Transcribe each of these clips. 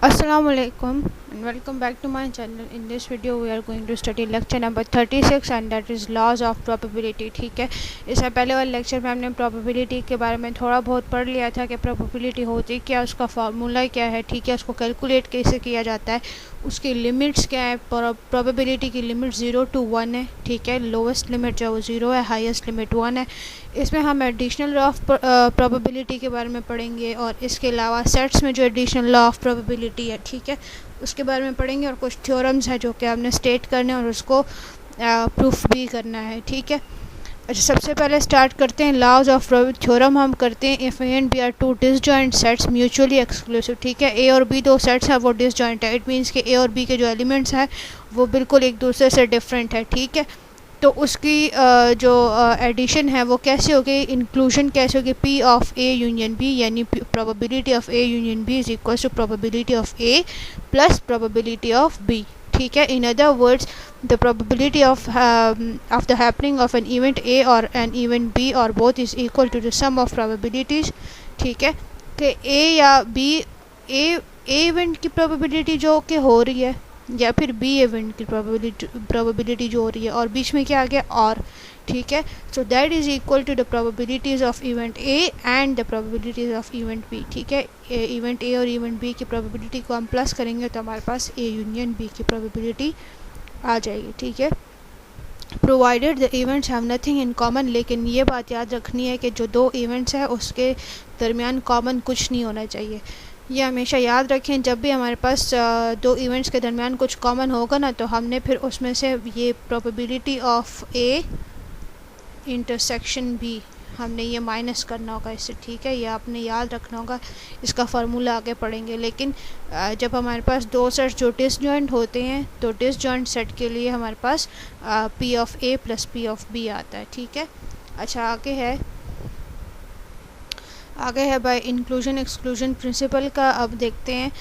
Assalamualaikum and welcome back to my channel. In this video we are going to study lecture number 36 and that is laws of probability. ठीक है, इससे पहले वाले lecture में हमने probability के बारे में थोड़ा बहुत पढ़ लिया था कि probability होती क्या, उसका फार्मूला क्या है, ठीक है, उसको कैलकुलेट कैसे किया जाता है, उसकी लिमिट्स क्या है। प्रोबेबिलिटी की लिमिट 0 to 1 है, ठीक है, लोवेस्ट लिमिट जो है वो 0 है, हाईएस्ट लिमिट 1 है। इसमें हम एडिशनल लॉ ऑफ प्रोबेबिलिटी के बारे में पढ़ेंगे और इसके अलावा सेट्स में जो एडिशनल लॉ ऑफ प्रोबेबिलिटी है, ठीक है, उसके बारे में पढ़ेंगे और कुछ थ्योरम्स हैं जो कि आपने स्टेट करने और उसको प्रूफ भी करना है, ठीक है। अच्छा, सबसे पहले स्टार्ट करते हैं लॉज ऑफ थ्योरम हम करते हैं। If A and B are two disjoint sets mutually exclusive, ठीक है, ए और बी दो सेट्स हैं वो डिसजॉइंट है। इट मीन्स कि ए और बी के जो एलिमेंट्स हैं वो बिल्कुल एक दूसरे से डिफरेंट है, ठीक है। तो उसकी जो एडिशन है वो कैसे होगी, इंक्लूजन कैसे होगी, P of A union B, यानी probability of A union B is equal to probability of A plus probability of B, ठीक है। In other words the probability of the happening of an event A or an event B or both is equal to the sum of probabilities, ठीक है, कि A या B A event की probability जो कि हो रही है या फिर B इवेंट की प्रोबेबिलिटी जो हो रही है और बीच में क्या आ गया और, ठीक है। So that is equal to the probabilities of event A and the probabilities of event B, ठीक है। इवेंट A और इवेंट B की प्रोबेबिलिटी को हम प्लस करेंगे तो हमारे पास A यूनियन B की प्रोबेबिलिटी आ जाएगी, ठीक है। Provided the events have nothing in common, लेकिन ये बात याद रखनी है कि जो दो इवेंट्स हैं उसके दरमियान कॉमन कुछ नहीं होना चाहिए। ये हमेशा याद रखें, जब भी हमारे पास दो इवेंट्स के दरमियान कुछ कॉमन होगा ना तो हमने फिर उसमें से ये probability of A intersection B हमने ये माइनस करना होगा इससे, ठीक है, ये आपने याद रखना होगा। इसका फार्मूला आगे पढ़ेंगे। लेकिन जब हमारे पास दो सेट जो डिसजॉइंट होते हैं तो डिसजॉइंट सेट के लिए हमारे पास P of A plus P of B आता है, ठीक है। अच्छा, आगे है बाय इंक्लूजन एक्सक्लूजन प्रिंसिपल का। अब देखते हैं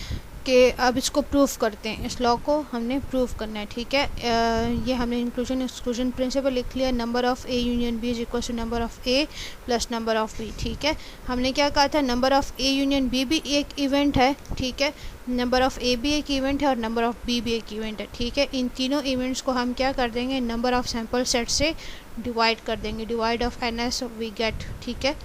कि अब इसको प्रूफ करते हैं, इस लॉ को हमने प्रूफ करना है, ठीक है। ये हमने इंक्लूजन एक्सक्लूजन प्रिंसिपल लिख लिया। Number of A union B is equal to number of A plus number of B, ठीक है। हमने क्या कहा था, number of A union B भी एक इवेंट है, ठीक है, नंबर ऑफ़ ए भी एक इवेंट है और नंबर ऑफ़ बी भी एक इवेंट है, ठीक है। इन तीनों इवेंट्स को हम क्या कर देंगे, नंबर ऑफ़ सैम्पल सेट से डिवाइड कर देंगे, divide of N S we get, ठीक है।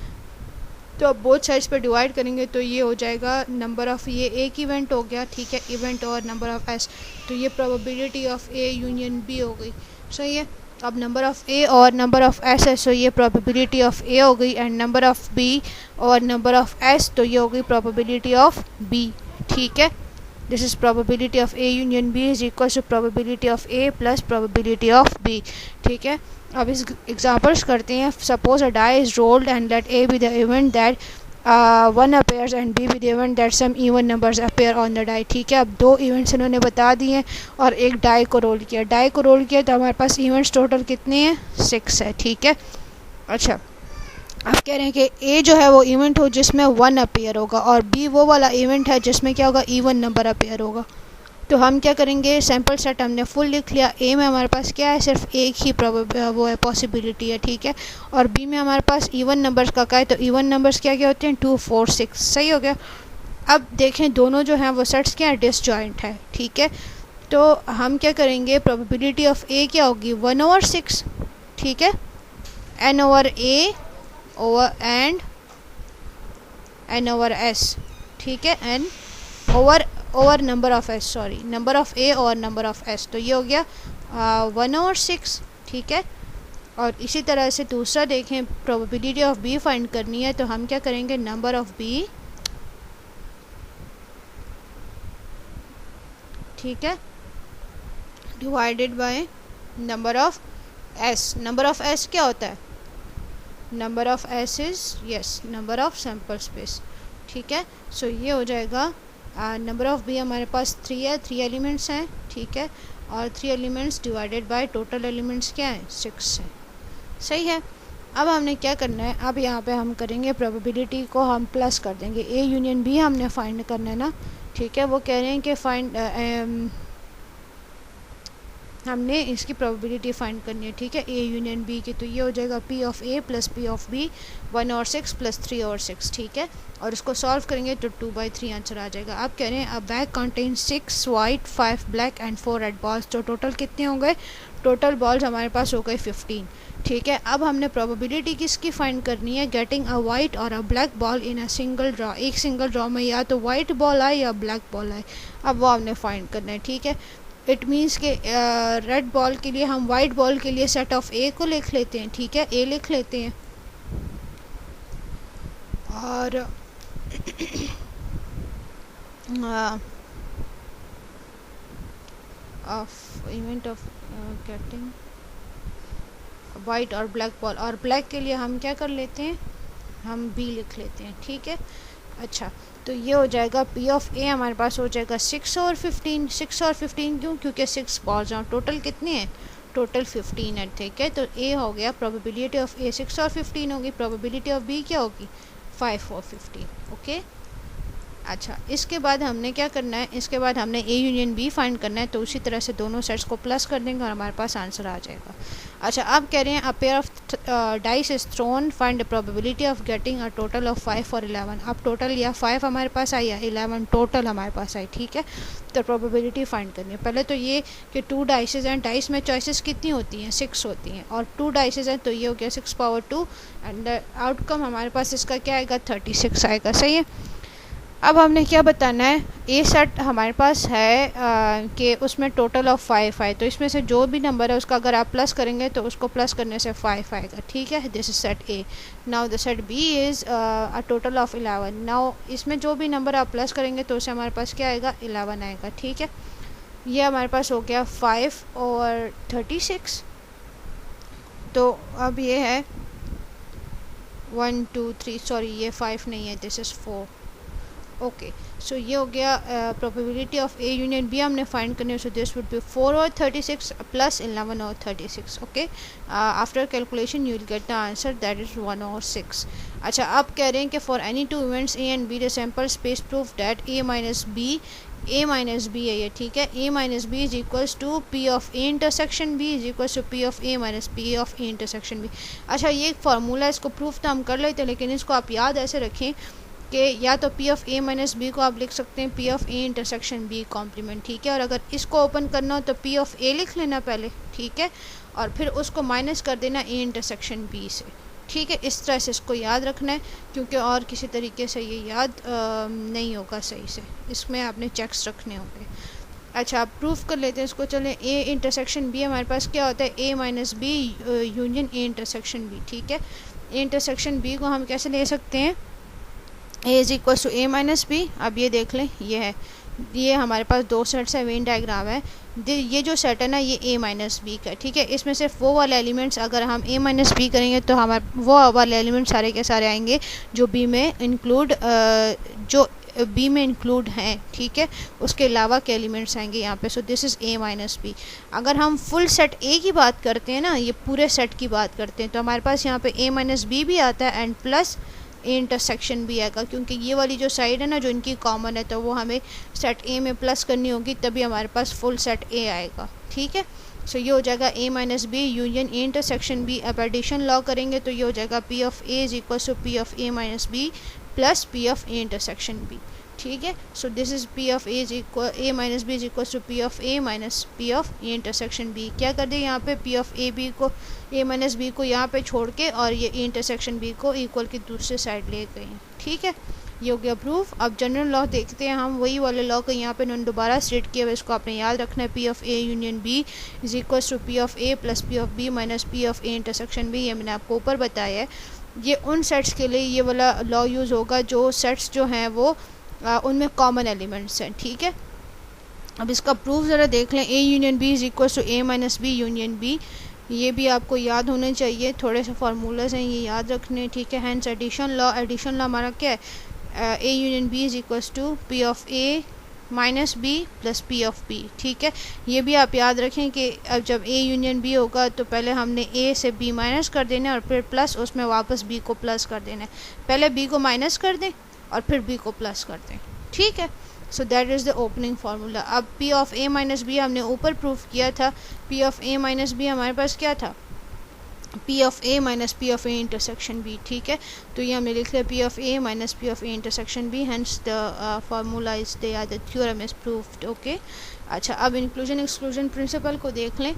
तो अब बोथ साइड्स पे डिवाइड करेंगे तो ये हो जाएगा नंबर ऑफ़, ये एक इवेंट हो गया, ठीक है, इवेंट और नंबर ऑफ़ एस, तो ये probability of A union B हो गई, सही है। अब नंबर ऑफ़ ए और नंबर ऑफ़ एस है, सो ये प्रोबेबिलिटी ऑफ़ ए हो गई, एंड नंबर ऑफ़ बी और नंबर ऑफ़ एस तो ये हो गई प्रोबेबिलिटी ऑफ़ बी, ठीक है। This is probability of A union B is equal to probability of A plus probability of B, ठीक है। अब इस एग्जांपल्स करते हैं। Suppose a die is rolled and let A be the event that one appears and B be the event that some even numbers appear on the die, ठीक है। अब दो इवेंट्स इन्होंने बता दिए हैं और एक डाई को रोल किया, तो हमारे पास इवेंट्स टोटल कितने हैं, 6 है, ठीक है। अच्छा, आप कह रहे हैं कि ए जो है वो इवेंट हो जिसमें 1 अपेयर होगा और बी वो वाला इवेंट है जिसमें क्या होगा, इवन नंबर अपेयर होगा। तो हम क्या करेंगे, सैम्पल सेट हमने फुल लिख लिया। ए में हमारे पास क्या है, सिर्फ एक ही वो है पॉसिबिलिटी है, ठीक है, और बी में हमारे पास इवन नंबर्स का है, तो इवन नंबर्स क्या क्या होते हैं, 2 4 6, सही हो गया। अब देखें दोनों जो हैं वो सेट्स क्या है, डिसजॉइंट है, ठीक है। तो हम क्या करेंगे, प्रोबेबिलिटी ऑफ ए क्या होगी, 1/6, ठीक है, n over A over and n over S, ठीक है, n over number of S, sorry, number of A और नंबर ऑफ़ एस, तो ये हो गया 1/6, ठीक है। और इसी तरह से दूसरा देखें, प्रोबेबिलिटी ऑफ बी फाइंड करनी है तो हम क्या करेंगे, नंबर ऑफ़ बी, ठीक है, divided by number of S. Number of S क्या होता है, number of S is yes number of sample space, ठीक है। सो ये हो जाएगा नंबर ऑफ़ बी हमारे पास 3 है, 3 एलिमेंट्स हैं, ठीक है, और 3 elements divided by total elements क्या है, 6 है, सही है। अब हमने क्या करना है, अब यहाँ पे हम करेंगे प्रोबेबिलिटी को हम प्लस कर देंगे। ए यूनियन बी हमने फाइंड करना है ना, ठीक है। वो कह रहे हैं कि फाइंड हमने इसकी प्रोबेबिलिटी फाइंड करनी है, ठीक है, ए यूनियन बी की। तो ये हो जाएगा P of A plus P of B 1 और 6 प्लस 3 और 6, ठीक है। और इसको सॉल्व करेंगे तो 2/3 आंसर आ जाएगा। आप कह रहे हैं अ bag contain 6 white 5 black and 4 red balls, तो टोटल कितने हो गए? टोटल बॉल्स हमारे पास हो गए 15, ठीक है। अब हमने प्रोबेबिलिटी किसकी फाइंड करनी है? गेटिंग अ वाइट और अ black ball in a single draw, एक सिंगल ड्रॉ में या तो वाइट बॉल आए या ब्लैक बॉल आए, अब वो हमने फाइंड करना है, ठीक है। इट मीन्स के रेड बॉल के लिए हम वाइट बॉल के लिए सेट ऑफ ए को लिख लेते हैं, ठीक है, ए लिख लेते हैं। और of event of getting white और ब्लैक बॉल, और ब्लैक के लिए हम क्या कर लेते हैं? हम बी लिख लेते हैं, ठीक है। अच्छा, तो ये हो जाएगा पी ऑफ ए हमारे पास हो जाएगा 6 और 15। 6 और 15 क्यों? क्योंकि 6 बॉल्स हैं, टोटल कितने हैं? टोटल 15 है, ठीक है। तो ए हो गया, प्रोबेबिलिटी ऑफ ए 6 और 15 होगी, प्रोबेबिलिटी ऑफ बी क्या होगी? 5 और 15, ओके। अच्छा, इसके बाद हमने क्या करना है? इसके बाद हमने ए यूनियन बी फाइंड करना है, तो उसी तरह से दोनों सेट्स को प्लस कर देंगे और हमारे पास आंसर आ जाएगा। अच्छा, अब कह रहे हैं a pair of dice is throne, find the probability of getting a total of 5 और 11। अब टोटल या 5 हमारे पास आई या 11 टोटल हमारे पास आई, ठीक है। तो प्रोबेबिलिटी फाइंड करनी है। पहले तो ये कि 2 डाइसेज हैं, डाइस में चॉइसेस कितनी होती हैं? 6 होती हैं, और 2 डाइसेज हैं तो ये हो गया 6 पावर 2 एंड आउटकम हमारे पास इसका क्या आएगा? 36 आएगा, सही है। अब हमने क्या बताना है? ए सेट हमारे पास है कि उसमें टोटल ऑफ 5 आए, तो इसमें से जो भी नंबर है उसका अगर आप प्लस करेंगे तो उसको प्लस करने से 5 आएगा, ठीक है। This is set A. Now the set B is a total of 11। Now इसमें जो भी नंबर आप प्लस करेंगे तो उससे हमारे पास क्या आएगा? 11 आएगा, ठीक है। ये हमारे पास हो गया 5 और 36। तो अब ये है 1 2 3, सॉरी ये 5 नहीं है, दिस इज़ 4, ओके। सो ये हो गया probability of A union B हमने फाइंड करनी है। सो दिस वुड बी 4 और 36 प्लस 11 और 36, okay. After calculation you will get the answer that is 1 और 6। अच्छा, अब कह रहे हैं कि for any 2 events A and B the sample space proof that A minus B है ये, ठीक है। A minus B is equals to P of A intersection B is equals to P of A minus P of A intersection B. अच्छा, ये एक formula, इसको proof तो हम कर लेते हैं, लेकिन इसको आप याद ऐसे रखें कि या तो P of A minus B को आप लिख सकते हैं P of A intersection B complement, ठीक है। और अगर इसको ओपन करना हो तो पी ऑफ ए लिख लेना पहले, ठीक है, और फिर उसको माइनस कर देना ए इंटरसेक्शन बी से, ठीक है। इस तरह से इसको याद रखना है, क्योंकि और किसी तरीके से ये याद नहीं होगा सही से, इसमें आपने चेक्स रखने होंगे। अच्छा, आप प्रूफ कर लेते हैं इसको। चलें, ए इंटरसेक्शन बी हमारे पास क्या होता है? A minus B union A intersection B, ठीक है। ए इंटरसेक्शन बी को हम कैसे ले सकते हैं? A is equal to A minus B. अब ये देख लें, ये है, ये हमारे पास 2 सेट्स है, वेन डायग्राम है। ये जो सेट है ना, ये ए माइनस बी का, ठीक है। इसमें सिर्फ वो वाले एलिमेंट्स अगर हम ए माइनस बी करेंगे तो हमारे वो वाले एलिमेंट्स सारे के सारे आएंगे जो बी में इंक्लूड हैं, ठीक है। उसके अलावा के एलिमेंट्स आएंगे यहाँ पे। So this is A minus B. अगर हम फुल सेट ए की बात करते हैं ना, ये पूरे सेट की बात करते हैं, तो हमारे पास यहाँ पे ए माइनस बी भी आता है एंड प्लस ए इंटरसेक्शन भी आएगा, क्योंकि ये वाली जो साइड है ना जो इनकी कॉमन है, तो वो हमें सेट ए में प्लस करनी होगी, तभी हमारे पास फुल सेट ए आएगा, ठीक है। सो ये हो जाएगा A minus B union A intersection B. अब एडिशन लॉ करेंगे तो ये हो जाएगा P of A is equal to P of A minus B plus P of A intersection B, ठीक है। So this is P of A is equal A minus B is equal to P of A minus P of A intersection B. क्या कर दिया यहाँ पे? P of A B को, ए minus B को यहाँ पे छोड़ के और ये ए इंटरसेक्शन बी को इक्वल की दूसरे साइड ले गए हैं, ठीक है। ये हो गया प्रूफ। अब जनरल लॉ देखते हैं हम, वही वाले लॉ को यहाँ पे उन्होंने दोबारा स्टेट किया हुआ, इसको आपने याद रखना है। P of A union B is equal to P of A plus P of B minus P of A intersection B. ये मैंने आपको ऊपर बताया है। ये उन सेट्स के लिए ये वाला लॉ यूज़ होगा जो सेट्स जो हैं वो उनमें कॉमन एलिमेंट्स हैं, ठीक है। अब इसका प्रूफ ज़रा देख लें। A union B is equal to A minus B union B. ये भी आपको याद होने चाहिए, थोड़े से फार्मूलाज हैं ये याद रखने, ठीक है। Hence addition law, addition law हमारा क्या है? A union B is equal to P of A minus B plus P of B, ठीक है। ये भी आप याद रखें कि अब जब ए यूनियन बी होगा तो पहले हमने ए से बी माइनस कर देना है और फिर प्लस उसमें वापस बी को प्लस कर देना है। पहले बी को माइनस कर दें और फिर बी को प्लस कर दें, ठीक है। So that is the opening formula. अब P of A minus B हमने ऊपर प्रूफ किया था, P of A minus B हमारे पास क्या था, P of A minus P of A intersection B, ठीक है। तो ये हमने लिख लिया P of A minus P of A intersection B, hence the formula is the theorem is proved, okay. अच्छा, अब इंक्लूजन एक्सक्लूजन प्रिंसिपल को देख लें।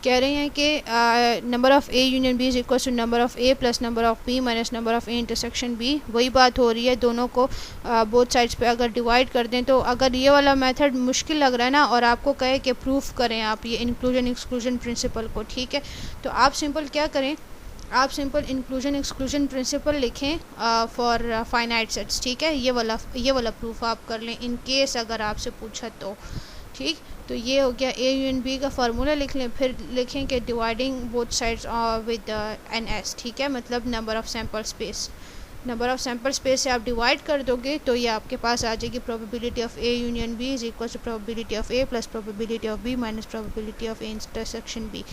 कह रहे हैं कि number of A union B is equal to number of A plus number of B minus number of A intersection B. वही बात हो रही है, दोनों को बोथ साइड्स पे अगर डिवाइड कर दें, तो अगर ये वाला मेथड मुश्किल लग रहा है ना और आपको कहे कि प्रूफ करें आप ये इंक्लूजन एक्सक्लूजन प्रिंसिपल को, ठीक है, तो आप सिंपल क्या करें, आप सिंपल इंक्लूजन एक्सक्लूजन प्रिंसिपल लिखें फॉर फाइनाइट सेट्स, ठीक है। ये वाला प्रूफ आप कर लें इन केस अगर आपसे पूछा तो, ठीक। तो ये हो गया ए यूनियन बी का फार्मूला लिख लें, फिर लिखें कि dividing both sides with n S, ठीक है, मतलब number of sample space, number of sample space से आप डिवाइड कर दोगे तो ये आपके पास आ जाएगी probability of A union B is equal to probability of A plus probability of B minus probability of A intersection B.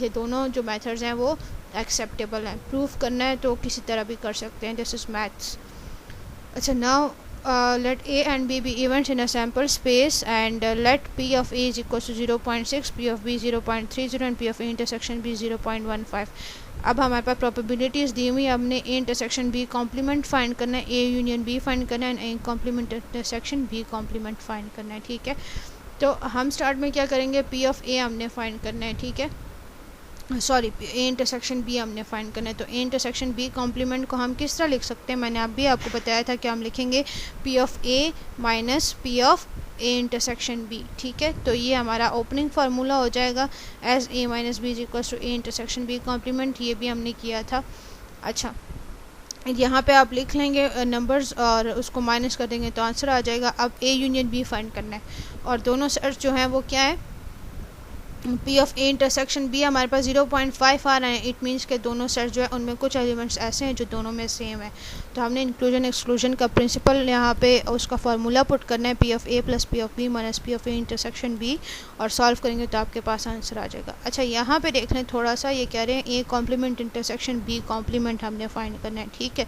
ये दोनों जो मेथड्स हैं वो एक्सेप्टेबल हैं। प्रूफ करना है तो किसी तरह भी कर सकते हैं, दिस इज़ मैथ्स। अच्छा, now let A and B be events in a sample space and let P of A is equal to 0.6, P of B 0.30 and P of A intersection B 0.15। अब हमारे पास probabilities दी हुई, हमने A intersection B complement find करना है, A union B find करना है, A complement intersection B complement find करना है, ठीक है। तो हम स्टार्ट में क्या करेंगे, पी ऑफ ए हमने फाइंड करना है, ठीक है, सॉरी ए इंटरसेक्शन बी हमने फाइंड करना है। तो ए इंटरसेक्शन बी कॉम्प्लीमेंट को हम किस तरह लिख सकते हैं, मैंने अभी आपको बताया था कि हम लिखेंगे P of A minus P of A intersection B, ठीक है। तो ये हमारा ओपनिंग फार्मूला हो जाएगा as A minus B is equal to A intersection B complement, ये भी हमने किया था। अच्छा, यहाँ पे आप लिख लेंगे नंबर्स और उसको माइनस कर देंगे तो आंसर आ जाएगा। अब ए यूनियन बी फाइंड करना है और दोनों सेट्स जो हैं वो क्या है, P of A intersection B हमारे पास 0.5 आ रहा है, इट मीन्स के दोनों सेट्स जो है उनमें कुछ एलिमेंट्स ऐसे हैं जो दोनों में सेम है। तो हमने इंक्लूजन एक्सक्लूजन का प्रिंसिपल यहाँ पे उसका फार्मूला पुट करना है, P of A plus P of B minus P of A intersection B, और सॉल्व करेंगे तो आपके पास आंसर आ जाएगा। अच्छा, यहाँ पे देख लें थोड़ा सा, ये कह रहे हैं A complement intersection B complement हमने फाइंड करना है, ठीक है।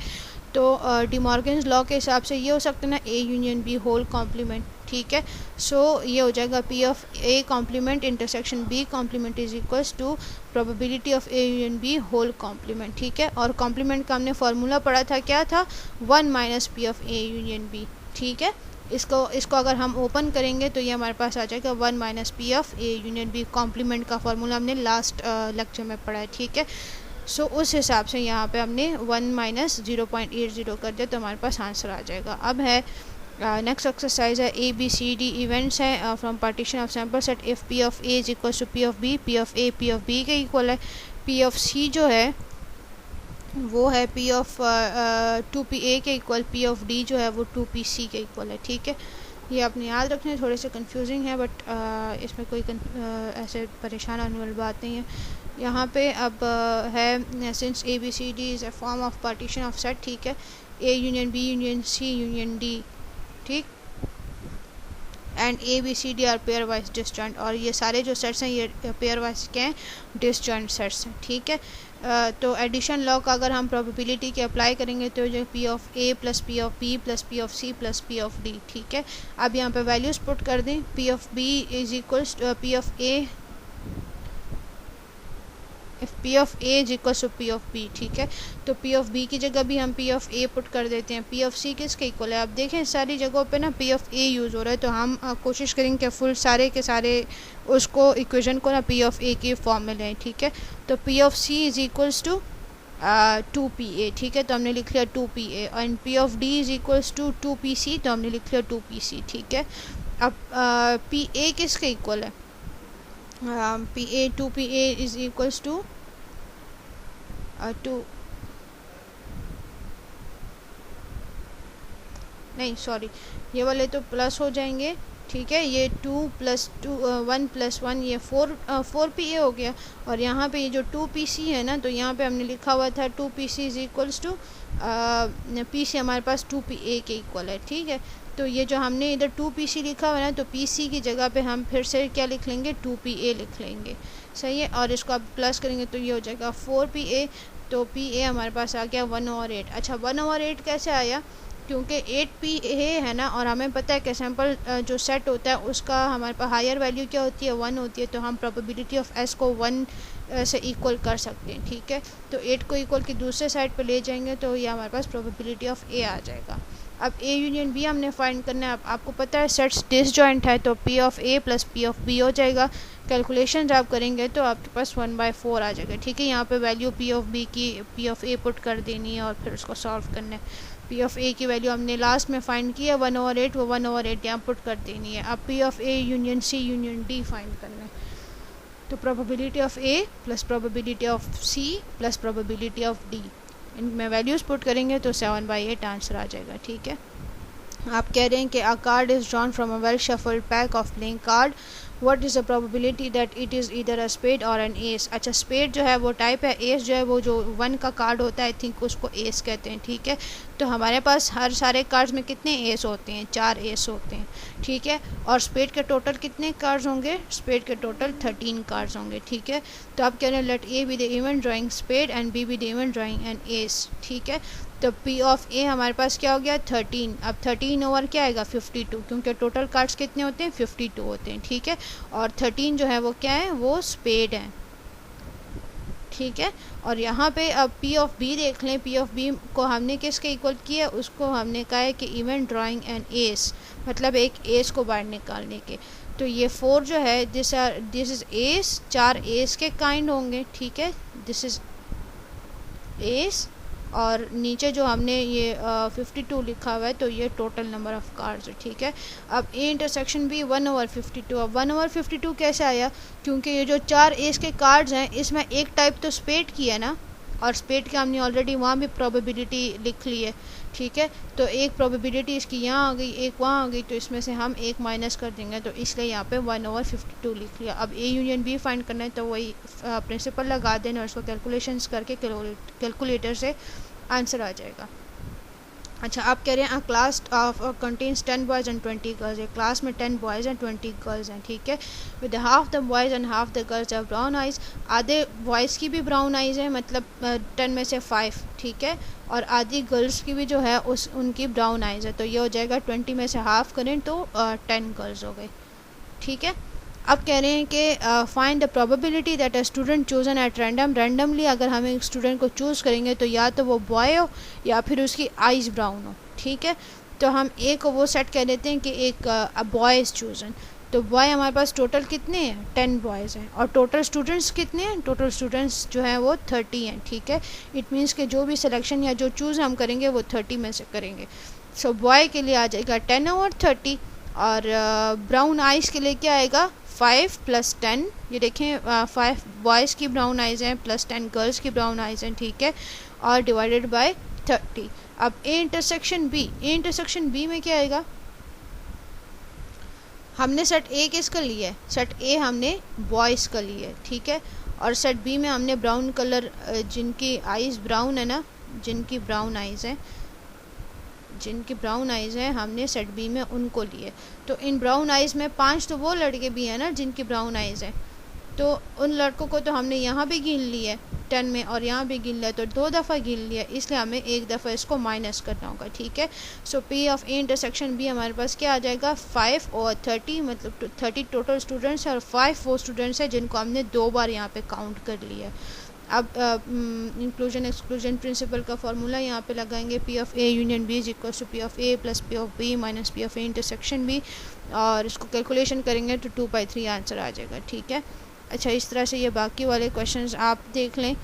तो डिमॉर्गन्स लॉ के हिसाब से ये हो सकता है ना, A union B whole complement, ठीक है। सो ये हो जाएगा P of A complement intersection B complement is equals to probability of A union B whole complement, ठीक है। और कॉम्प्लीमेंट का हमने फार्मूला पढ़ा था, क्या था, 1 minus P of A union B, ठीक है। इसको अगर हम ओपन करेंगे तो ये हमारे पास आ जाएगा 1 minus P of A union B. Complement का फार्मूला हमने लास्ट लेक्चर में पढ़ा है, ठीक है। सो उस हिसाब से यहाँ पे हमने 1 माइनस 0.80 कर दिया तो हमारे पास आंसर आ जाएगा। अब है नेक्स्ट एक्सरसाइज है A B C D events हैं from partition of sample set if P of A is equal to P of B, P of A P of B के इक्वल है, पी ऑफ सी जो है वो है P of 2pa के equal, P of D जो है वो 2pc के इक्वल है, ठीक है। ये आपने याद रखने, थोड़े से कंफ्यूजिंग है बट इसमें कोई ऐसे परेशान होने वाली बात नहीं है। यहाँ पे अब है since A B C D is a form of partition of set, ठीक है, A union B union C union D, ठीक, and A B C D are pairwise disjoint, और ये सारे जो सेट्स हैं ये पेयर वाइज के हैं, डिसजॉइंट सेट्स हैं, ठीक है। तो एडिशन लॉ का अगर हम प्रोबेबिलिटी के अप्लाई करेंगे तो जो P of A plus P of B plus P of C plus P of D, ठीक है। अब यहाँ पे वैल्यूज़ पुट कर दें, P of B is equals P of A, P of A is equal to P of B, ठीक है। तो पी ऑफ बी की जगह भी हम पी ऑफ ए पुट कर देते हैं। पी ऑफ सी किसके इक्वल है, आप देखें सारी जगहों पे ना पी ऑफ ए यूज़ हो रहा है, तो हम कोशिश करेंगे कि फुल सारे के सारे उसको इक्वेशन को ना पी ऑफ ए की फॉर्म में लें, ठीक है। तो P of C is equals to 2pa, ठीक है, तो हमने लिख लिया 2pa, and P of D is equals to 2pc, तो हमने लिख लिया 2pc, ठीक है। अब पी ए किसके इक्वल है, P A 2pa is equals to 2, नहीं सॉरी ये वाले तो प्लस हो जाएंगे, ठीक है, ये 2 + 2 1 + 1 ये 4pa हो गया, और यहाँ पे ये जो 2pc है ना, तो यहाँ पे हमने लिखा हुआ था 2pc is equals to pc हमारे पास 2pa के इक्वल है, ठीक है। तो ये जो हमने इधर 2pc लिखा हुआ है ना, तो pc की जगह पे हम फिर से क्या लिख लेंगे, 2pa लिख लेंगे, सही है। और इसको आप प्लस करेंगे तो ये हो जाएगा 4pa, तो pa हमारे पास आ गया 1/8। अच्छा 1/8 कैसे आया, क्योंकि 8P है ना, और हमें पता है कि सैम्पल जो सेट होता है उसका हमारे पास हायर वैल्यू क्या होती है, 1 होती है, तो हम प्रोबेबिलिटी ऑफ S को 1 से इक्वल कर सकते हैं। ठीक है, तो 8 को इक्वल की दूसरे साइड पे ले जाएंगे तो ये हमारे पास प्रोबेबिलिटी ऑफ A आ जाएगा। अब A यूनियन B हमने फाइंड करना है। अब आपको पता है सेट्स डिसजॉइंट है, तो P of A plus P of B हो जाएगा। कैलकुलेशन आप करेंगे तो आपके पास 1/4 आ जाएगा। ठीक है, यहाँ पे वैल्यू P ऑफ B की P ऑफ A पुट कर देनी है और फिर उसको सॉल्व करना है। P ऑफ A की वैल्यू हमने लास्ट में फाइंड की है 1/8, वो 1/8 यहाँ पुट कर देनी है। अब P of A union C union D find करना है, तो probability of A plus probability of C plus probability of D, इनमें वैल्यूज़ पुट करेंगे तो 7/8 आंसर आ जाएगा। ठीक है, आप कह रहे हैं कि a card is drawn from a well shuffled pack of playing card, what is the probability that it is either a spade or an ace. अच्छा, स्पेड जो है वो टाइप है, एस जो है वो जो 1 का कार्ड होता है, आई थिंक उसको एस कहते हैं। ठीक है, तो हमारे पास हर सारे कार्ड्स में कितने एस होते हैं, 4 एस होते हैं। ठीक है, और स्पेड के टोटल कितने कार्ड्स होंगे, स्पेड के टोटल 13 कार्ड्स होंगे। ठीक है, तो आप कह रहे हैं let A be the event drawing spade and B be the event drawing an S. ठीक है, तो P ऑफ A हमारे पास क्या हो गया 13। अब 13 ओवर क्या आएगा 52, क्योंकि टोटल कार्ड्स कितने होते हैं 52 होते हैं। ठीक है, और 13 जो है वो क्या है, वो स्पेड है। ठीक है, और यहाँ पे अब P ऑफ B देख लें। P ऑफ B को हमने किसके इक्वल किया, उसको हमने कहा है कि इवेंट ड्राइंग एन एस, मतलब एक एस को बाहर निकालने के। तो ये 4 जो है दिस इज एस, 4 एस के काइंड होंगे। ठीक है, दिस इज एस, और नीचे जो हमने ये 52 लिखा हुआ है, तो ये टोटल नंबर ऑफ़ कार्ड्स है। ठीक है, अब A इंटरसेक्शन B 1/52। अब 1/52 कैसे आया, क्योंकि ये जो 4 एस के कार्ड्स हैं इसमें एक टाइप तो स्पेड की है ना, और स्पेड की हमने ऑलरेडी वहाँ भी प्रोबेबिलिटी लिख ली है। ठीक है, तो एक प्रोबेबिलिटी इसकी यहाँ आ गई, एक वहाँ आ गई, तो इसमें से हम एक माइनस कर देंगे, तो इसलिए यहाँ पे 1/52 लिख लिया। अब A यूनियन B फाइंड करना है, तो वही प्रिंसिपल लगा देना और उसको कैलकुलेशंस करके कैलकुलेटर से आंसर आ जाएगा। अच्छा, आप कह रहे हैं class of contains 10 boys and 20 girls, एक क्लास में 10 बॉयज़ एंड 20 गर्ल्स हैं। ठीक है, with half the boys and half the girls have brown eyes, आधे बॉयज़ की भी ब्राउन आइज़ है, मतलब 10 में से 5। ठीक है, और आधी गर्ल्स की भी जो है उनकी ब्राउन आइज़ है, तो ये हो जाएगा 20 में से हाफ करें तो 10 गर्ल्स हो गए। ठीक है, अब कह रहे हैं कि find the probability that a student chosen at randomly, अगर हम एक स्टूडेंट को चूज़ करेंगे तो या तो वो बॉय हो या फिर उसकी आइज़ ब्राउन हो। ठीक है, तो हम ए को वो सेट कह देते हैं कि एक बॉय इज़ चूजन, तो बॉय हमारे पास टोटल कितने हैं 10 बॉयज़ हैं, और टोटल स्टूडेंट्स कितने हैं, टोटल स्टूडेंट्स जो हैं वो 30 हैं। ठीक है, इट मीन्स कि जो भी सिलेक्शन या जो चूज़ हम करेंगे वो 30 में से करेंगे। सो बॉय के लिए आ जाएगा 10/30, और ब्राउन आइज़ के लिए क्या आएगा 5 + 10। ये देखें 5 बॉयज़ की ब्राउन आइज़ हैं प्लस 10 गर्ल्स की ब्राउन आइज़ हैं। ठीक है, और डिवाइडेड बाय 30। अब A इंटरसेक्शन B में क्या आएगा, हमने सेट A किसका लिया है, सेट A हमने बॉयज़ का लिया है। ठीक है, और सेट B में हमने ब्राउन कलर, जिनकी आइज़ ब्राउन है ना, जिनकी ब्राउन आइज़ हैं हमने सेट बी में उनको लिए। तो इन ब्राउन आइज़ में 5 तो वो लड़के भी हैं ना जिनकी ब्राउन आइज़ हैं, तो उन लड़कों को तो हमने यहाँ भी गिन लिया है 10 में, और यहाँ भी गिन लिया, तो 2 दफ़ा गिन लिया, इसलिए हमें एक दफ़ा इसको माइनस करना होगा। ठीक है, सो P of A intersection B हमारे पास क्या आ जाएगा 5/30, मतलब 30 टोटल स्टूडेंट्स हैं, और 5 वो स्टूडेंट्स हैं जिनको हमने 2 बार यहाँ पे काउंट कर लिया है। अब इंक्लूजन एक्सक्लूजन प्रिंसिपल का फार्मूला यहाँ पे लगाएंगे, P of A union B is equal to P of A plus P of B minus P of A intersection B, और इसको कैलकुलेशन करेंगे तो 2/3 आंसर आ जाएगा। ठीक है, अच्छा, इस तरह से ये बाकी वाले क्वेश्चंस आप देख लें।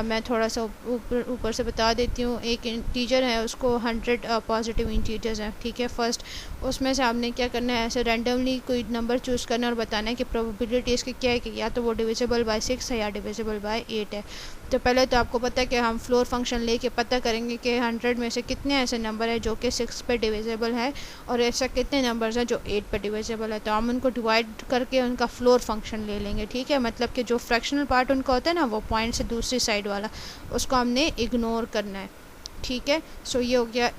मैं थोड़ा सा ऊपर से बता देती हूँ। एक इंटीजर है, उसको 100 पॉजिटिव इंटीजर्स हैं। ठीक है, फर्स्ट उसमें से आपने क्या करना है, ऐसे रैंडमली कोई नंबर चूज़ करना है और बताना है कि प्रोबेबिलिटी इसकी क्या है कि या तो वो डिविजिबल बाय 6 है या डिविजिबल बाय 8 है। तो पहले तो आपको पता है कि हम फ्लोर फंक्शन लेके पता करेंगे कि 100 में से कितने ऐसे नंबर है जो कि 6 पे डिविजिबल है, और ऐसा कितने नंबर्स हैं जो 8 पे डिविजिबल है। तो हम उनको डिवाइड करके उनका फ्लोर फंक्शन ले लेंगे। ठीक है, मतलब कि जो फ्रैक्शनल पार्ट उनका होता है ना, वो पॉइंट से दूसरी साइड वाला, उसको हमने इग्नोर करना है। ठीक है, सो ये हो गया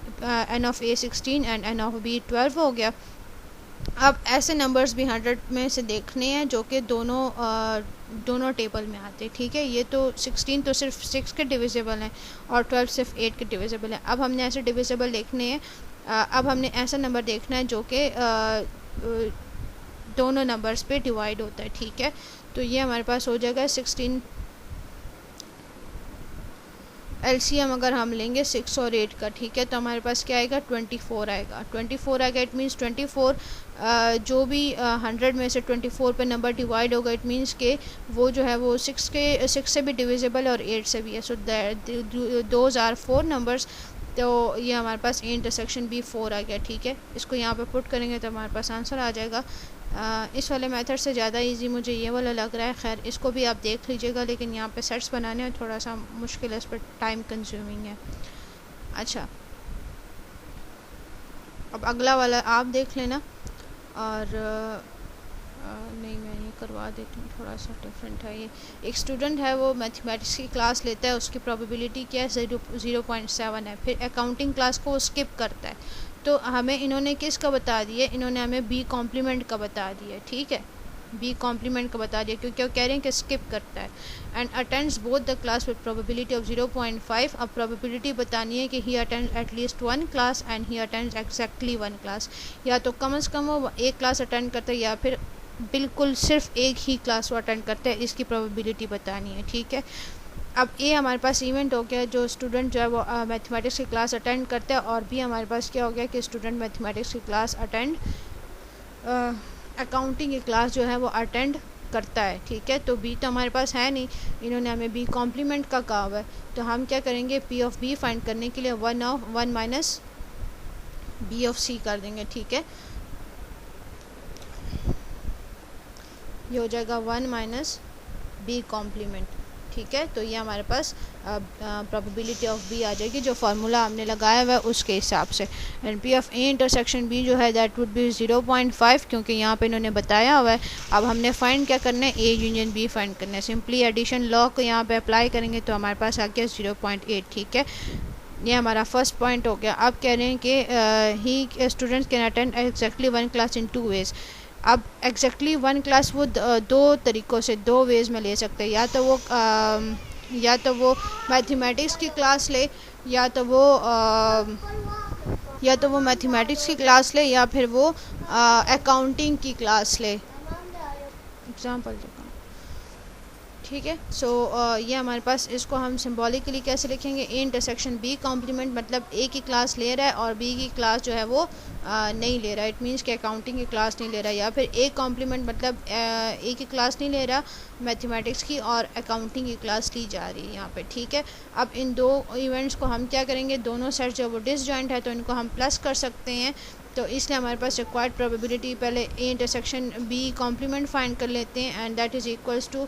n of A 16 and n of B 12 हो गया। अब ऐसे नंबर्स भी 100 में से देखने हैं जो कि दोनों टेबल में आते हैं, ठीक है। ये तो 16 तो सिर्फ 6 के डिविजिबल हैं और 12 सिर्फ 8 के डिविजिबल हैं। अब हमने ऐसे डिविजिबल देखने हैं, अब हमने ऐसा नंबर देखना है जो कि दोनों नंबर्स पे डिवाइड होता है, ठीक है। तो ये हमारे पास हो जाएगा 16 एलसीएम अगर हम लेंगे 6 और 8 का, ठीक है, तो हमारे पास क्या आएगा 24 आएगा। 24 आएगा, इट मीन्स 24 जो भी 100 में से 24 पे नंबर डिवाइड होगा, इट मीन्स के वो जो है वो 6 से भी डिविजिबल और 8 से भी है। So those are 4 numbers. तो ये हमारे पास ए इंटरसेक्शन बी 4 आ गया, ठीक है। इसको यहाँ पे पुट करेंगे तो हमारे पास आंसर आ जाएगा। इस वाले मेथड से ज़्यादा इजी मुझे ये वाला लग रहा है। खैर इसको भी आप देख लीजिएगा, लेकिन यहाँ पे सेट्स बनाने में थोड़ा सा मुश्किल है, इस पर टाइम कंज्यूमिंग है। अच्छा, अब अगला वाला आप देख लेना। और नहीं, मैं ये करवा देती हूँ, थोड़ा सा डिफरेंट है ये। एक स्टूडेंट है, वो मैथमेटिक्स की क्लास लेता है, उसकी प्रोबेबिलिटी क्या है 0.7 है। फिर अकाउंटिंग क्लास को वो स्किप करता है। तो हमें इन्होंने किसका बता दिया, इन्होंने हमें बी कॉम्प्लीमेंट का बता दिया, ठीक है, बी कॉम्प्लीमेंट का बता दिया, क्योंकि वो कह रहे हैं कि स्किप करता है। And attends both the class with probability of 0.5। अब प्रोबेबिलिटी बतानी है कि he attends at least 1 class and he attends exactly 1 class. या तो कम से कम वो एक क्लास अटेंड करता है या फिर बिल्कुल सिर्फ एक ही क्लास वो अटेंड करते हैं, इसकी प्रोबेबिलिटी बतानी है, ठीक है। अब ए हमारे पास इवेंट हो गया, जो स्टूडेंट जो है वो मैथमेटिक्स की क्लास अटेंड करता है। और बी हमारे पास क्या हो गया कि स्टूडेंट मैथमेटिक्स की क्लास अटेंड अकाउंटिंग की क्लास जो है वो अटेंड करता है, ठीक है। तो बी तो हमारे पास है नहीं, इन्होंने हमें बी कॉम्प्लीमेंट का कहा हुआ है। तो हम क्या करेंगे, पी ऑफ बी फाइंड करने के लिए 1 माइनस बी ऑफ सी कर देंगे, ठीक है। ये हो जाएगा 1 माइनस बी कॉम्प्लीमेंट, ठीक है। तो ये हमारे पास प्रोबेबिलिटी ऑफ बी आ जाएगी, जो फार्मूला हमने लगाया हुआ है उसके हिसाब से। And P of A intersection B जो है दैट वुड बी 0.5, क्योंकि यहाँ पे इन्होंने बताया हुआ है। अब हमने फाइंड क्या करना है, ए यूनियन बी फाइंड करना है। सिंपली एडिशन लॉ को यहाँ पे अप्लाई करेंगे तो हमारे पास आ गया 0.8, ठीक है। ये हमारा फर्स्ट पॉइंट हो गया। अब कह रहे हैं कि he students can attend exactly 1 class in 2 ways. अब एग्जैक्टली 1 क्लास वो दो तरीक़ों से, 2 वेज़ में ले सकते हैं। या तो वो मैथमेटिक्स की क्लास ले, या तो वो मैथमेटिक्स की क्लास ले, या फिर वो अकाउंटिंग की क्लास ले। एग्जाम्पल ठीक है। सो ये हमारे पास, इसको हम सिंबॉलिकली कैसे लिखेंगे, ए इंटरसेक्शन बी कॉम्प्लीमेंट, मतलब ए की क्लास ले रहा है और बी की क्लास जो है वो नहीं ले रहा है। इट मीन्स कि अकाउंटिंग की क्लास नहीं ले रहा है। या फिर ए कॉम्प्लीमेंट मतलब ए की क्लास नहीं ले रहा, मैथमेटिक्स की और अकाउंटिंग की क्लास ली जा रही है यहाँ पे, ठीक है। अब इन दो इवेंट्स को हम क्या करेंगे, दोनों सेट जो वो डिसजॉइंट है तो इनको हम प्लस कर सकते हैं। तो इसलिए हमारे पास रिक्वायर्ड प्रोबेबिलिटी, पहले A intersection B complement find कर लेते हैं, and that is equals to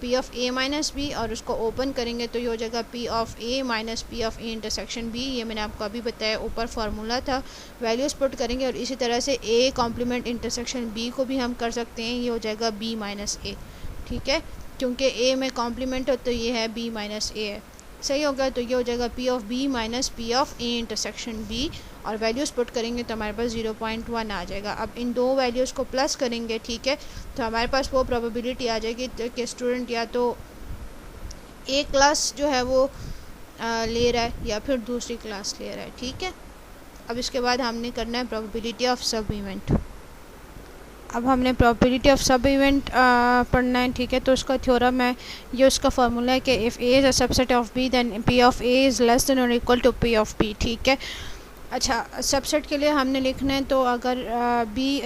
P of A minus B, और उसको ओपन करेंगे तो ये हो जाएगा P of A minus P of A intersection B. ये मैंने आपको अभी बताया, ऊपर फार्मूला था। वैल्यूज़ पुट करेंगे और इसी तरह से ए कॉम्प्लीमेंट इंटरसेक्शन बी को भी हम कर सकते हैं। ये हो जाएगा बी माइनस ए, ठीक है, क्योंकि ए में कॉम्प्लीमेंट हो तो ये है बी माइनस ए है, सही होगा। तो ये हो जाएगा P of B minus P of A intersection B, और वैल्यूज़ पुट करेंगे तो हमारे पास 0.1 आ जाएगा। अब इन दो वैल्यूज़ को प्लस करेंगे, ठीक है, तो हमारे पास वो प्रोबेबिलिटी आ जाएगी कि स्टूडेंट या तो एक क्लास जो है वो ले रहा है या फिर दूसरी क्लास ले रहा है, ठीक है। अब इसके बाद हमने करना है प्रोबेबिलिटी ऑफ सब इवेंट। अब हमने प्रोबेबिलिटी ऑफ सब इवेंट पढ़ना है, ठीक है। तो उसका थ्योरम है, ये उसका फार्मूला है कि if A is a subset of B then P of A is less than और equal to P of B, ठीक है। अच्छा, सबसेट के लिए हमने लिखना है, तो अगर B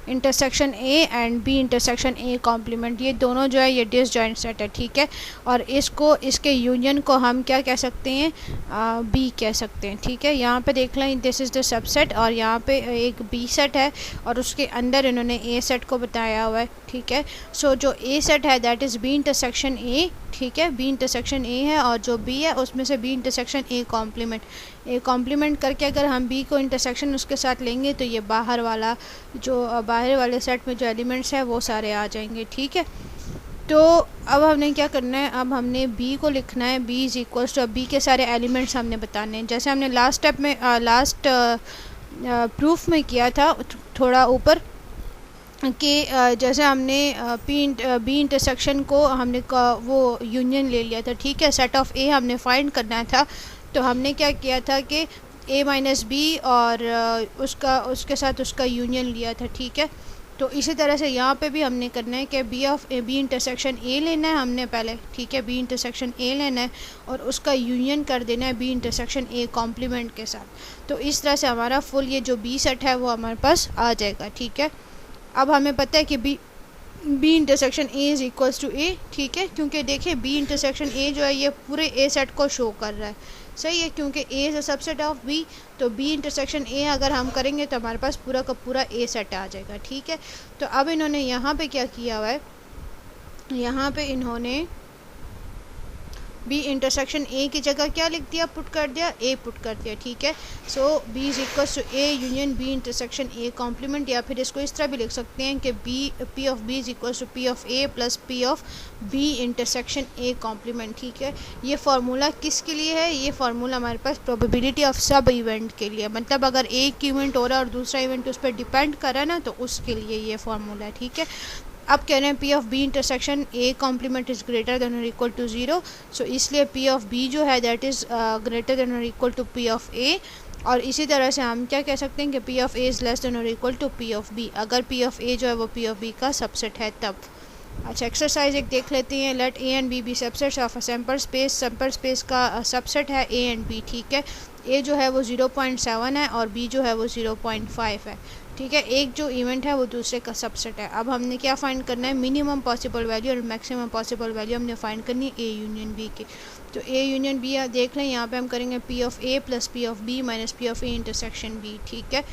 intersection A and B intersection A complement, ये दोनों जो है ये डिसजॉइंट सेट है, ठीक है। और इसके यूनियन को हम क्या कह सकते हैं, बी कह सकते हैं, ठीक है। यहाँ पे देख लें, दिस इज़ द सबसेट, और यहाँ पे एक बी सेट है और उसके अंदर इन्होंने ए सेट को बताया हुआ है, ठीक है। सो जो ए सेट है that is B intersection A, ठीक है, बी इंटरसेक्शन ए है, और जो बी है उसमें से बी इंटरसेक्शन ए कॉम्प्लीमेंट करके अगर हम बी को इंटरसेक्शन उसके साथ लेंगे तो ये बाहर वाले सेट में जो एलिमेंट्स है वो सारे आ जाएंगे, ठीक है। तो अब हमने क्या करना है, अब हमने बी को लिखना है, बी इज़ इक्वल्स टू, अब बी के सारे एलिमेंट्स हमने बताने हैं। जैसे हमने लास्ट प्रूफ में किया था थोड़ा ऊपर कि जैसे हमने बी इंटरसेक्शन को हमने वो यूनियन ले लिया था, ठीक है। सेट ऑफ ए हमने फाइंड करना था, तो हमने क्या किया था कि ए माइनस बी और उसके साथ उसका यूनियन लिया था, ठीक है। तो इसी तरह से यहाँ पे भी हमने करना है कि बी इंटरसेक्शन ए लेना है हमने पहले, ठीक है। बी इंटरसेक्शन ए लेना है और उसका यूनियन कर देना है बी इंटरसेक्शन ए कॉम्प्लीमेंट के साथ। तो इस तरह से हमारा फुल ये जो बी सेट है वो हमारे पास आ जाएगा, ठीक है। अब हमें पता है कि B intersection A is equals to A, ठीक है, क्योंकि देखिए बी इंटरसेक्शन ए जो है ये पूरे ए सेट को शो कर रहा है, सही है, क्योंकि A is a subset of B. तो बी इंटरसेक्शन ए अगर हम करेंगे तो हमारे पास पूरा का पूरा ए सेट आ जाएगा, ठीक है। तो अब इन्होंने यहाँ पे क्या किया हुआ है, यहाँ पे इन्होंने बी इंटरसेक्शन ए की जगह क्या लिख दिया, पुट कर दिया, ए पुट कर दिया, ठीक है। So B is equal to A union B intersection A complement, या फिर इसको इस तरह भी लिख सकते हैं कि P of B is equal to P of A plus P of B intersection A complement, ठीक है। ये फार्मूला किसके लिए है, ये फार्मूला हमारे पास प्रोबेबिलिटी ऑफ सब इवेंट के लिए, मतलब अगर एक इवेंट हो रहा है और दूसरा इवेंट उस पर डिपेंड कर रहा है ना, तो उसके लिए ये फार्मूला है, ठीक है। अब कह रहे हैं P of B intersection A complement is greater than और इक्वल टू ज़ीरो, सो इसलिए पी ऑफ बी जो है दैट इज़ ग्रेटर देन और equal to P of A. और इसी तरह से हम क्या कह सकते हैं कि P of A is less than और equal to P of B, अगर पी ऑफ ए जो है वो पी ऑफ बी का सबसेट है तब। अच्छा, एक्सरसाइज एक देख लेते हैं। Let A and B subsets of a sample space का सबसेट है ए एंड बी, ठीक है। ए जो है वो 0.7 है और बी जो है वो 0.5 है, ठीक है। एक जो इवेंट है वो दूसरे का सबसेट है। अब हमने क्या फाइंड करना है, मिनिमम पॉसिबल वैल्यू और मैक्सिमम पॉसिबल वैल्यू हमने फाइंड करनी है ए यूनियन बी की। तो ए यूनियन बी देख लें, यहाँ पे हम करेंगे P of A plus P of B minus P of A intersection B, ठीक है।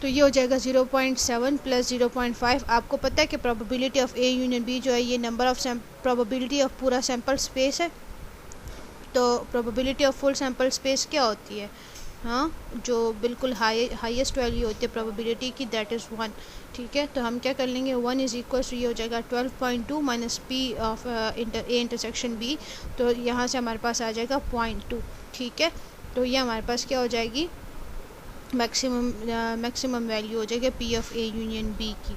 तो ये हो जाएगा 0.7 प्लस 0.5। आपको पता है कि probability of A union B जो है ये नंबर ऑफ प्रोबेबिलिटी ऑफ पूरा सैम्पल स्पेस है। तो probability of full sample space क्या होती है, हाँ, जो बिल्कुल हाईएस्ट वैल्यू होती है प्रोबेबिलिटी की, दैट इज़ 1, ठीक है। तो हम क्या कर लेंगे, 1 इज़ इक्वल टू ये हो जाएगा 12.2 minus P of A intersection B, तो यहाँ से हमारे पास आ जाएगा 0.2, ठीक है। तो ये हमारे पास क्या हो जाएगी, मैक्सिमम वैल्यू हो जाएगी P of A union B की,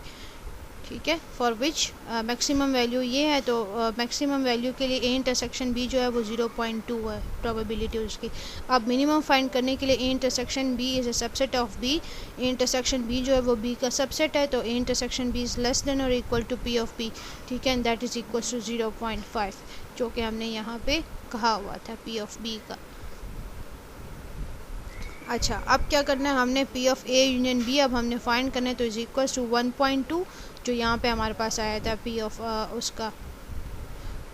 ठीक है। फॉर विच मैक्सिमम वैल्यू ये है, तो मैक्सिमम वैल्यू के लिए ए इंटरसेक्शन बी जो है वो 0.2 है प्रोबेबिलिटी उसकी। अब मिनिमम फाइंड करने के लिए A intersection B is a subset of B, A intersection B जो है वो बी का सबसेट है, तो A intersection B is less than और equal to P of B, ठीक है, and that is equal to 0.5, जो कि हमने यहाँ पे कहा हुआ था पी ऑफ बी का। अच्छा, अब क्या करना है, हमने P of A union B अब हमने फाइंड करना है, तो इज़ इक्वल टू 1.2 जो यहाँ पे हमारे पास आया था पी ऑफ उसका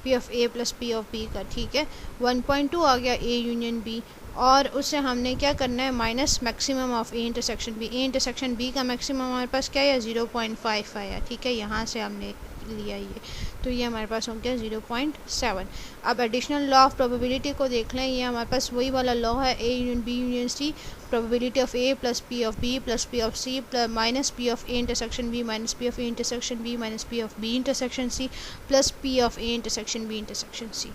P of A plus P of B का, ठीक है। 1.2 आ गया ए यूनियन बी, और उससे हमने क्या करना है, minus maximum of A intersection B. A intersection B का मैक्सिमम हमारे पास क्या है, 0.5 आया, ठीक है, यहाँ से हमने लिया ये, तो ये हमारे पास हो गया 0.7। अब एडिशनल लॉ ऑफ प्रोबेबिलिटी को देख लें, ये हमारे पास वही वाला लॉ है, A union B union C, probability of A plus P of B plus P of C minus P of A intersection B minus P of A intersection B minus P of B intersection C plus P of A intersection B intersection C.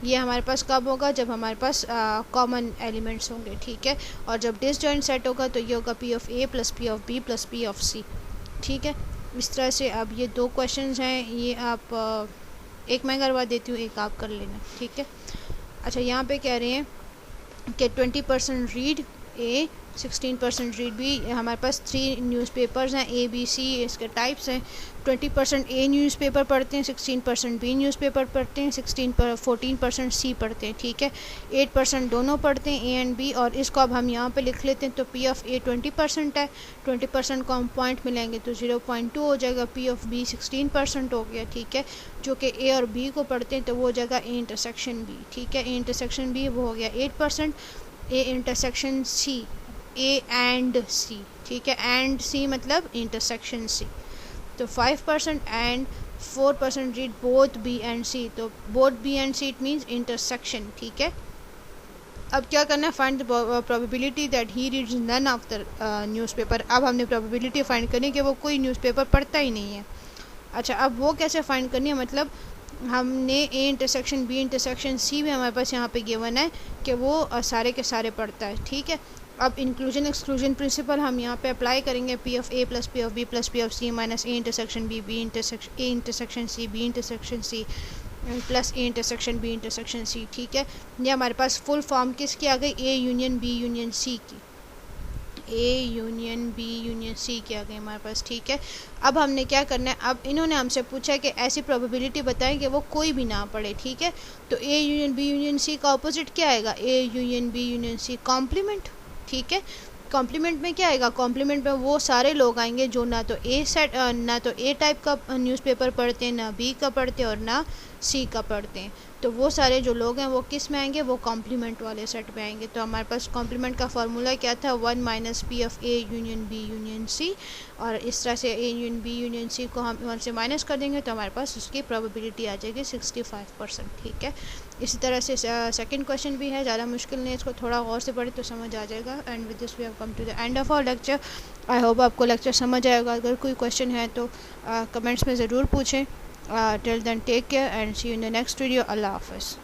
ये हमारे पास कब होगा, जब हमारे पास common elements होंगे, ठीक है। और जब डिसजॉइंट सेट होगा तो ये होगा P of A plus P of B plus P of C, ठीक है। इस तरह से अब ये 2 क्वेश्चंस हैं, ये आप एक मैं करवा देती हूँ, एक आप कर लेना, ठीक है। अच्छा, यहाँ पे कह रहे हैं कि 20% रीड ए, 16% रीड बी। हमारे पास 3 न्यूज़पेपर्स हैं, ए बी सी इसके टाइप्स हैं। 20% ए न्यूज़पेपर पढ़ते हैं, 16% बी न्यूज़पेपर पढ़ते हैं, 14% सी पढ़ते हैं, ठीक है। 8% दोनों पढ़ते हैं, ए एंड बी, और इसको अब हम यहाँ पे लिख लेते हैं। तो पी ऑफ ए 20% है, 20% को हम पॉइंट मिलाएंगे तो 0.2 हो जाएगा, पी ऑफ बी 16% हो गया, ठीक है, जो कि ए और बी को पढ़ते हैं, तो वो हो जाएगा ए इंटरसेक्शन बी, ठीक है। ए इंटरसेक्शन बी वो हो गया 8%, ए इंटरसेक्शन सी ए एंड सी, ठीक है, एंड सी मतलब इंटरसेक्शन सी, तो 5% and 4% read both B and C, तो both B and C it means intersection, ठीक है। अब क्या करना है, find the probability that he reads none of the newspaper. अब हमने प्रोबेबिलिटी फाइंड करनी है कि वो कोई न्यूज़पेपर पढ़ता ही नहीं है। अच्छा, अब वो कैसे फाइंड करनी है, मतलब हमने A intersection B intersection C भी हमारे पास यहाँ पे गिवन है कि वो सारे के सारे पढ़ता है, ठीक है। अब इंक्लूजन एक्सक्लूजन प्रिंसिपल हम यहाँ पे अप्लाई करेंगे, P of A plus P of B plus P of C minus A intersection B, B intersection A intersection C, B intersection C plus A intersection B intersection C. ठीक है, ये हमारे पास full form किसकी आ गई, A union B union C की, A union B union C की आ गई हमारे पास। ठीक है, अब हमने क्या करना है, अब इन्होंने हमसे पूछा है कि ऐसी प्रोबेबिलिटी बताएं कि वो कोई भी ना पड़े। ठीक है, तो A union B union C का ऑपोजिट क्या आएगा, A union B union C complement. ठीक है, कॉम्प्लीमेंट में क्या आएगा, कॉम्प्लीमेंट में वो सारे लोग आएंगे जो ना तो ए टाइप का न्यूज़पेपर पढ़ते हैं, ना बी का पढ़ते हैं और ना सी का पढ़ते हैं। तो वो सारे जो लोग हैं वो किस में आएंगे, वो कॉम्प्लीमेंट वाले सेट में आएंगे। तो हमारे पास कॉम्प्लीमेंट का फार्मूला क्या था, 1 minus P of A union B union C, और इस तरह से A union B union C को हम 1 से माइनस कर देंगे तो हमारे पास उसकी प्रोबेबिलिटी आ जाएगी 65%। ठीक है, इसी तरह से सेकंड क्वेश्चन भी है, ज़्यादा मुश्किल नहीं है, इसको थोड़ा गौर से पढ़े तो समझ आ जाएगा। And with this we have come to the end of our lecture. I hope आपको लेक्चर समझ आएगा। अगर कोई क्वेश्चन है तो कमेंट्स में ज़रूर पूछें। Till then, take care and see you in the next video. Allah Hafiz.